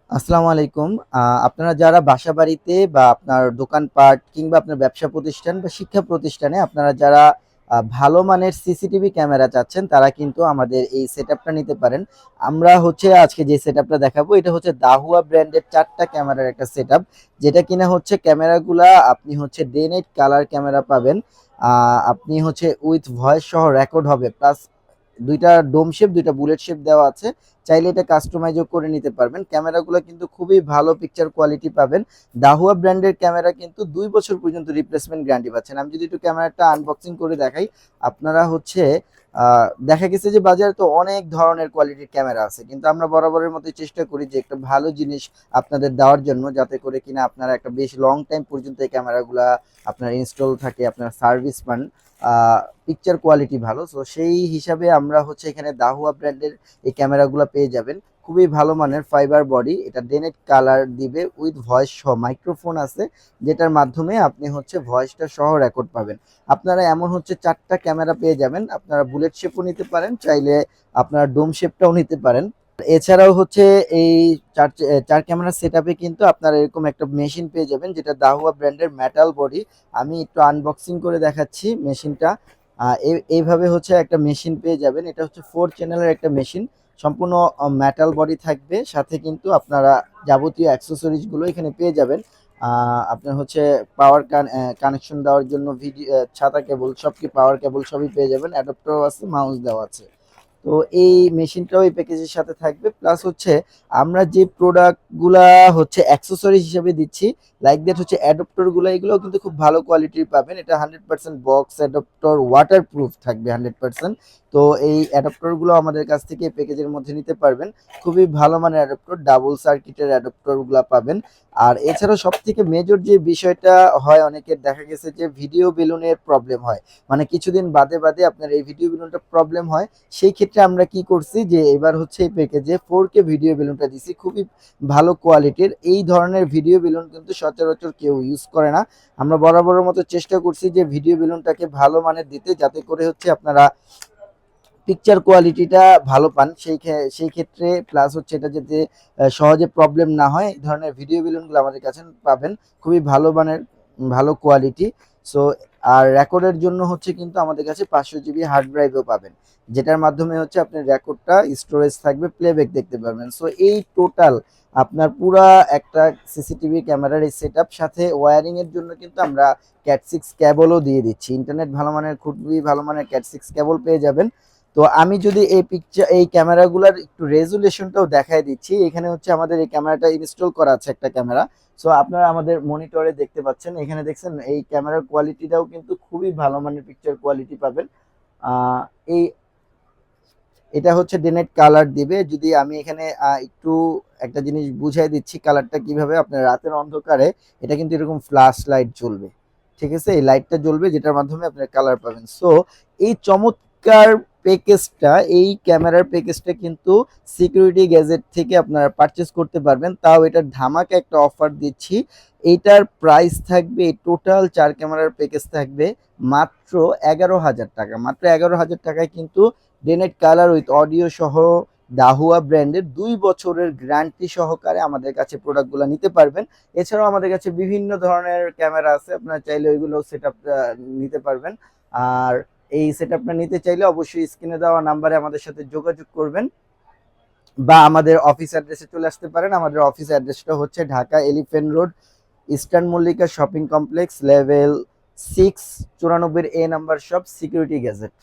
আসসালামু আলাইকুম। আপনারা যারা বাসাবাড়িতে বা আপনার দোকানপাট কিংবা আপনার ব্যবসা প্রতিষ্ঠান বা শিক্ষা প্রতিষ্ঠানে আপনারা যারা ভালো মানের সিসিটিভি ক্যামেরা চাচ্ছেন, তারা কিন্তু আমাদের এই সেটআপটা নিতে পারেন। আমরা হচ্ছে আজকে যে সেটআপটা দেখাবো, এটা হচ্ছে দাহুয়া ব্র্যান্ডের ৪ টা ক্যামেরার একটা সেটআপ। যেটা কিনা হচ্ছে ক্যামেরাগুলা আপনি হচ্ছে ডে নাইট কালার ক্যামেরা পাবেন। আপনি হচ্ছে উইথ ভয়েস সহ রেকর্ড হবে। প্লাস ২ টা ডোম শেপ, ২ টা বুলেট শেপ দেওয়া আছে। চাইলে এটা কাস্টমাইজও করে নিতে পারবেন। ক্যামেরাগুলো কিন্তু খুবই ভালো পিকচার কোয়ালিটি পাবেন। দাহুয়া ব্র্যান্ডের ক্যামেরা কিন্তু ২ বছর পর্যন্ত রিপ্লেসমেন্ট গ্যারান্টি পাচ্ছেন। আমি যদি একটু ক্যামেরাটা আনবক্সিং করে দেখাই, আপনারা হচ্ছে দেখা গেছে যে বাজারে তো অনেক ধরনের কোয়ালিটির ক্যামেরা আছে। কিন্তু আমরা বরাবরের মতোই চেষ্টা করি যে একটা ভালো জিনিস আপনাদের দেওয়ার জন্য, যাতে করে কিনা আপনারা একটা বেশ লং টাইম পর্যন্ত এই ক্যামেরাগুলা আপনার ইনস্টল থাকে, আপনার সার্ভিস পান। পিকচার কোয়ালিটি ভালো। সো সেই হিসাবে আমরা হচ্ছে এখানে দাহুয়া ব্র্যান্ডের এই ক্যামেরাগুলো পেয়ে যাবেন। খুবই ভালো মানের ফাইবার বডি, এটা ডেনেট কালার দিবে উইথ ভয়েস সহ, মাইক্রোফোন আছে যেটার মাধ্যমে আপনি হচ্ছে ভয়েসটা সহ রেকর্ড পাবেন। আপনারা এমন হচ্ছে ৪ টা ক্যামেরা পেয়ে যাবেন। আপনারা বুলেট শেপও নিতে পারেন, চাইলে আপনারা ডোম শেপটাও নিতে পারেন। এছাড়াও হচ্ছে এই চার ক্যামেরা সেটআপে কিন্তু আপনারা এরকম একটা মেশিন পেয়ে যাবেন, যেটা দাহুয়া ব্র্যান্ডের মেটাল বডি। আমি একটু আনবক্সিং করে দেখাচ্ছি মেশিনটা। এইভাবে হচ্ছে একটা মেশিন পেয়ে যাবেন। এটা হচ্ছে 4 চ্যানেলের একটা মেশিন, সম্পূর্ণ মেটাল বডি থাকবে। সাথে কিন্তু আপনারা যাবতীয় অ্যাক্সেসরিজ গুলো এখানে পেয়ে যাবেন। আপনার হচ্ছে পাওয়ার কানেকশন দেওয়ার জন্য ভিডিও ছাতা কেবল, সব কি পাওয়ার কেবল সবই পেয়ে যাবেন। অ্যাডাপ্টারও আছে, মাউস দেওয়া আছে। তো এই মেশিনটাও এই প্যাকেজের সাথে থাকবে। প্লাস হচ্ছে আমরা যে প্রোডাক্টগুলা হচ্ছে অ্যাক্সেসরিজ হিসেবে দিচ্ছি, লাইক দ্যাট হচ্ছে অ্যাডাপ্টরগুলো, এগুলোও কিন্তু খুব ভালো কোয়ালিটির পাবেন। এটা 100% বক্স অ্যাডাপ্টর, ওয়াটারপ্রুফ থাকবে 100%। তো এই অ্যাডাপ্টরগুলো আমাদের কাছ থেকে এই প্যাকেজের মধ্যে নিতে পারবেন। খুবই ভালো মানের অ্যাডাপ্টর, ডাবল সার্কিটের অ্যাডাপ্টরগুলো পাবেন। আর এছাড়াও সবথেকে মেজর যে বিষয়টা হয়, অনেকের দেখা গেছে যে ভিডিও বেলুনের প্রবলেম হয়। মানে কিছুদিন বাদে বাদে আপনার এই ভিডিও বেলুনটা প্রবলেম হয়। সেই ক্ষেত্রে আমরা কি করছি যে এবার হচ্ছে এই প্যাকেজে 4K ভিডিও বেলুনটা দিছি, খুবই ভালো কোয়ালিটির। এই ধরনের ভিডিও বেলুন কিন্তু সচরাচর কেউ ইউজ করে না। আমরা বরাবরের মতো চেষ্টা করছি যে ভিডিও বেলুনটাকে ভালো মানের দিতে, যাতে করে হচ্ছে আপনারা পিকচার কোয়ালিটিটা ভালো পান। সেই ক্ষেত্রে প্লাস হচ্ছে এটা যাতে সহজে প্রবলেম না হয়, এই ধরনের ভিডিও বেলুনগুলো আমাদের কাছে পাবেন। খুবই ভালো মানের, ভালো কোয়ালিটি। সো আর রেকর্ডের জন্য হচ্ছে কিন্তু আমাদের কাছে 500 জিবি হার্ড ড্রাইভও পাবেন, যেটার মাধ্যমে হচ্ছে আপনার রেকর্ডটা স্টোরেজ থাকবে, প্লেব্যাক দেখতে পারবেন। সো এই টোটাল আপনার পুরা একটা সিসিটিভি ক্যামেরার এই সেটআপ, সাথে ওয়্যারিং এর জন্য কিন্তু আমরা ক্যাট 6 কেবলও দিয়ে দিচ্ছি। ইন্টারনেট ভালো মানের, খুবই ভালো মানের ক্যাট 6 কেবল পেয়ে যাবেন। তো আমি যদি এই ক্যামেরাগুলোর একটু রেজুলেশনটাও দেখায় দিচ্ছি। এখানে হচ্ছে আমাদের এই ক্যামেরাটা ইনস্টল করা আছে একটা ক্যামেরা। সো আপনারা আমাদের মনিটরে দেখতে পাচ্ছেন, এখানে দেখছেন এই ক্যামেরার কোয়ালিটিটাও কিন্তু খুবই ভালো মানের পিকচার কোয়ালিটি পাবেন। আহ, এই এটা হচ্ছে ডেনেট কালার দিবে। যদি আমি এখানে একটু একটা জিনিস বুঝাই দিচ্ছি, কালারটা কিভাবে আপনার রাতের অন্ধকারে এটা কিন্তু এরকম ফ্ল্যাশ লাইট জ্বলবে। ঠিক আছে, এই লাইটটা জ্বলবে যেটার মাধ্যমে আপনার কালার পাবেন। সো এই চমৎকার প্যাকেজটা, এই ক্যামেরার প্যাকেজটা কিন্তু সিকিউরিটি গ্যাজেট থেকে আপনারা পারচেস করতে পারবেন। তাও এটার ধামাকা একটা অফার দিচ্ছি। এইটার প্রাইস থাকবে, টোটাল 4 ক্যামেরার প্যাকেজ থাকবে মাত্র 11,000 টাকা। মাত্র 11,000 টাকায় কিন্তু ডেনেট কালার উইথ অডিও সহ দাহুয়া ব্র্যান্ডের 2 বছরের গ্যারান্টি সহকারে আমাদের কাছে প্রোডাক্টগুলো নিতে পারবেন। এছাড়াও আমাদের কাছে বিভিন্ন ধরনের ক্যামেরা আছে, আপনারা চাইলে ওইগুলো সেটআপ নিতে পারবেন। আর এই সেটআপটা নিতে চাইলে অবশ্যই স্ক্রিনে দেওয়া নাম্বারে আমাদের সাথে যোগাযোগ করবেন, বা আমাদের অফিস অ্যাড্রেসে চলে আসতে পারেন। আমাদের অফিস অ্যাড্রেসটা হচ্ছে Dhaka elephant road, eastern Mallika shopping complex, level 6, 94A number shop, security gadget.